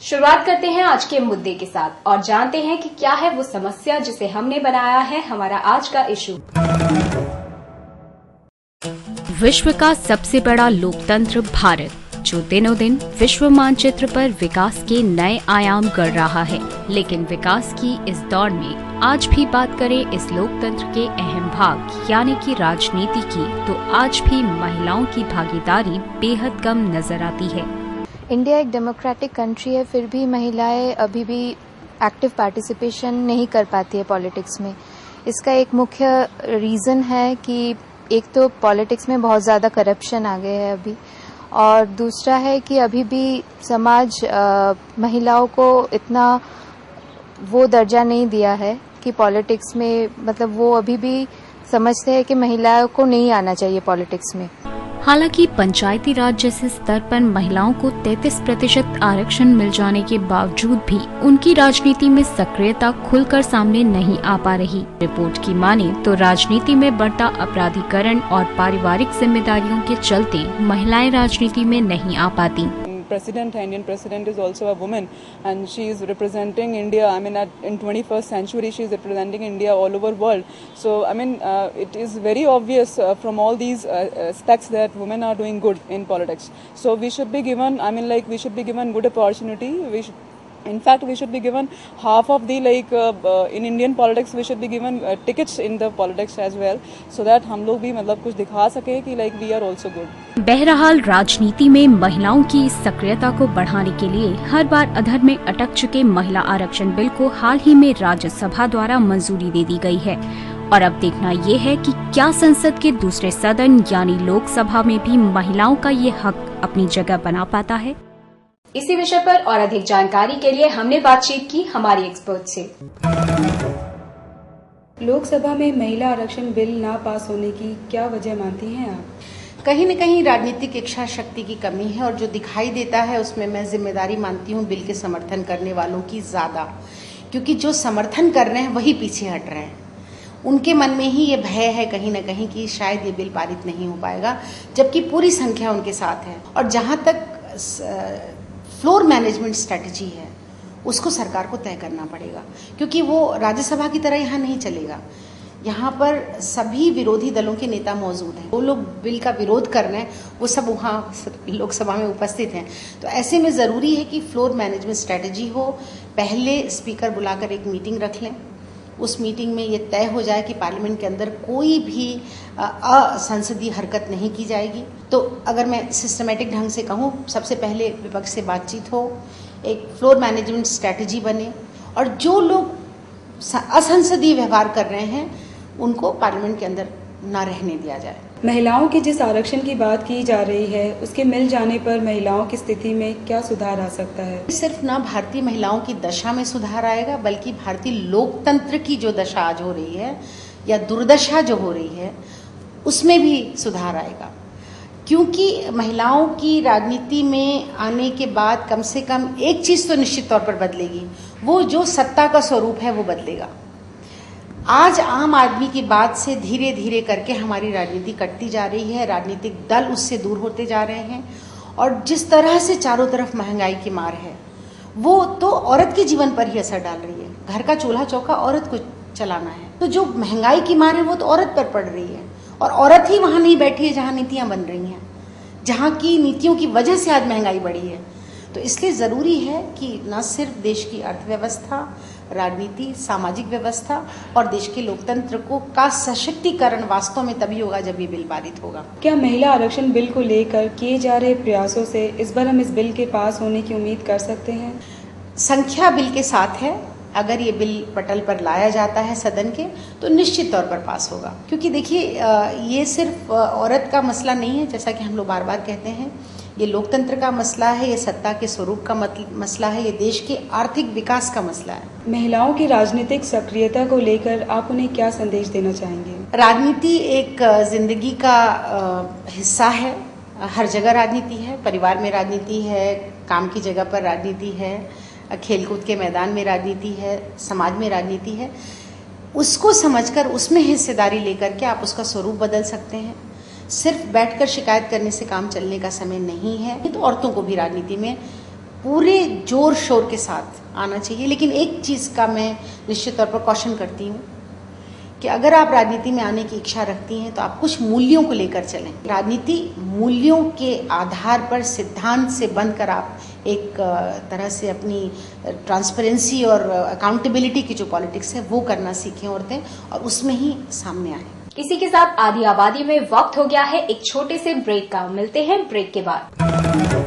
शुरुआत करते हैं आज के मुद्दे के साथ और जानते हैं कि क्या है वो समस्या जिसे हमने बनाया है हमारा आज का इशू। विश्व का सबसे बड़ा लोकतंत्र भारत, जो दिनों दिन विश्व मानचित्र पर विकास के नए आयाम गढ़ रहा है। लेकिन विकास की इस दौड़ में आज भी बात करें इस लोकतंत्र के अहम भाग यानी कि राजनीति की, तो आज भी महिलाओं की भागीदारी बेहद कम नजर आती है। इंडिया एक डेमोक्रेटिक कंट्री है, फिर भी महिलाएं अभी भी एक्टिव पार्टिसिपेशन नहीं कर पाती है पॉलिटिक्स में। इसका एक मुख्य रीज़न है कि एक तो पॉलिटिक्स में बहुत ज़्यादा करप्शन आ गया है अभी, और दूसरा है कि अभी भी समाज महिलाओं को इतना वो दर्जा नहीं दिया है कि पॉलिटिक्स में, मतलब वो अभी भी समझते हैं कि महिलाओं को नहीं आना चाहिए पॉलिटिक्स में। हालांकि पंचायती राज जैसे स्तर पर महिलाओं को 33% आरक्षण मिल जाने के बावजूद भी उनकी राजनीति में सक्रियता खुलकर सामने नहीं आ पा रही। रिपोर्ट की माने तो राजनीति में बढ़ता अपराधीकरण और पारिवारिक जिम्मेदारियों के चलते महिलाएं राजनीति में नहीं आ पाती। President, Indian President is also a woman, and she is representing India. I mean, in 21st century, she is representing India all over world. So, I mean, it is very obvious from all these aspects that women are doing good in politics. So, we should be given. I mean, like we should be given good opportunity. In fact, we should be given half of the in Indian politics we should be given tickets in the politics as well, so that हम लोग भी मतलब कुछ दिखा सके कि we are also good। बहरहाल राजनीति में महिलाओं की इस सक्रियता को बढ़ाने के लिए हर बार अधर में अटक चुके महिला आरक्षण बिल को हाल ही में राज्यसभा द्वारा मंजूरी दे दी गई है। और अब देखना ये है कि क्या संसद के दूसरे सदन यानी लोकसभा में भी महिलाओं का ये हक अपनी जगह बना पाता है। इसी विषय पर और अधिक जानकारी के लिए हमने बातचीत की हमारी एक्सपर्ट से। लोकसभा में महिला आरक्षण बिल ना पास होने की क्या वजह मानती हैं आप? कहीं न कहीं राजनीतिक इच्छा शक्ति की कमी है, और जो दिखाई देता है उसमें मैं जिम्मेदारी मानती हूँ बिल के समर्थन करने वालों की ज़्यादा, क्योंकि जो समर्थन कर रहे हैं वही पीछे हट रहे हैं। उनके मन में ही ये भय है कहीं न कहीं कि शायद ये बिल पारित नहीं हो पाएगा, जबकि पूरी संख्या उनके साथ है। और जहाँ तक फ्लोर मैनेजमेंट स्ट्रेटजी है उसको सरकार को तय करना पड़ेगा, क्योंकि वो राज्यसभा की तरह यहाँ नहीं चलेगा। यहाँ पर सभी विरोधी दलों के नेता मौजूद हैं, वो लोग बिल का विरोध कर रहे हैं, वो सब वहाँ लोकसभा में उपस्थित हैं। तो ऐसे में ज़रूरी है कि फ्लोर मैनेजमेंट स्ट्रेटजी हो। पहले स्पीकर बुलाकर एक मीटिंग रख लें, उस मीटिंग में ये तय हो जाए कि पार्लियामेंट के अंदर कोई भी असंसदीय हरकत नहीं की जाएगी। तो अगर मैं सिस्टमेटिक ढंग से कहूँ, सबसे पहले विपक्ष से बातचीत हो, एक फ्लोर मैनेजमेंट स्ट्रैटेजी बने, और जो लोग असंसदीय व्यवहार कर रहे हैं उनको पार्लियामेंट के अंदर ना रहने दिया जाए। महिलाओं के जिस आरक्षण की बात की जा रही है उसके मिल जाने पर महिलाओं की स्थिति में क्या सुधार आ सकता है? सिर्फ ना भारतीय महिलाओं की दशा में सुधार आएगा, बल्कि भारतीय लोकतंत्र की जो दशा आज हो रही है या दुर्दशा जो हो रही है उसमें भी सुधार आएगा। क्योंकि महिलाओं की राजनीति में आने के बाद कम से कम एक चीज़ तो निश्चित तौर पर बदलेगी, वो जो सत्ता का स्वरूप है वो बदलेगा। आज आम आदमी की बात से धीरे धीरे करके हमारी राजनीति कटती जा रही है, राजनीतिक दल उससे दूर होते जा रहे हैं, और जिस तरह से चारों तरफ महंगाई की मार है वो तो औरत के जीवन पर ही असर डाल रही है। घर का चूल्हा चौका औरत को चलाना है, तो जो महंगाई की मार है वो तो औरत पर पड़ रही है, और औरत ही वहाँ नहीं बैठी है जहाँ नीतियाँ बन रही हैं, जहाँ की नीतियों की वजह से आज महंगाई बढ़ी है। तो इसलिए ज़रूरी है कि न सिर्फ देश की अर्थव्यवस्था, राजनीति, सामाजिक व्यवस्था और देश के लोकतंत्र का सशक्तिकरण वास्तव में तभी होगा जब ये बिल पारित होगा। क्या महिला आरक्षण बिल को लेकर किए जा रहे प्रयासों से इस बार हम इस बिल के पास होने की उम्मीद कर सकते हैं? संख्या बिल के साथ है। अगर ये बिल पटल पर लाया जाता है सदन के तो निश्चित तौर पर पास होगा, क्योंकि देखिए ये सिर्फ औरत का मसला नहीं है, जैसा कि हम लोग बार बार कहते हैं, ये लोकतंत्र का मसला है, ये सत्ता के स्वरूप का मसला है, ये देश के आर्थिक विकास का मसला है। महिलाओं की राजनीतिक सक्रियता को लेकर आप उन्हें क्या संदेश देना चाहेंगे? राजनीति एक जिंदगी का हिस्सा है, हर जगह राजनीति है, परिवार में राजनीति है, काम की जगह पर राजनीति है, खेलकूद के मैदान में राजनीति है, समाज में राजनीति है। उसको समझकर उसमें हिस्सेदारी लेकर के आप उसका स्वरूप बदल सकते हैं। सिर्फ बैठकर शिकायत करने से काम चलने का समय नहीं है। तो औरतों को भी राजनीति में पूरे जोर शोर के साथ आना चाहिए। लेकिन एक चीज़ का मैं निश्चित तौर पर कॉशन करती हूँ कि अगर आप राजनीति में आने की इच्छा रखती हैं तो आप कुछ मूल्यों को लेकर चलें। राजनीति मूल्यों के आधार पर सिद्धांत से बनकर आप एक तरह से अपनी ट्रांसपेरेंसी और अकाउंटेबिलिटी की जो पॉलिटिक्स है वो करना सीखें औरतें, और उसमें ही सामने आए। इसी के साथ आधी आबादी में वक्त हो गया है एक छोटे से ब्रेक का। मिलते हैं ब्रेक के बाद।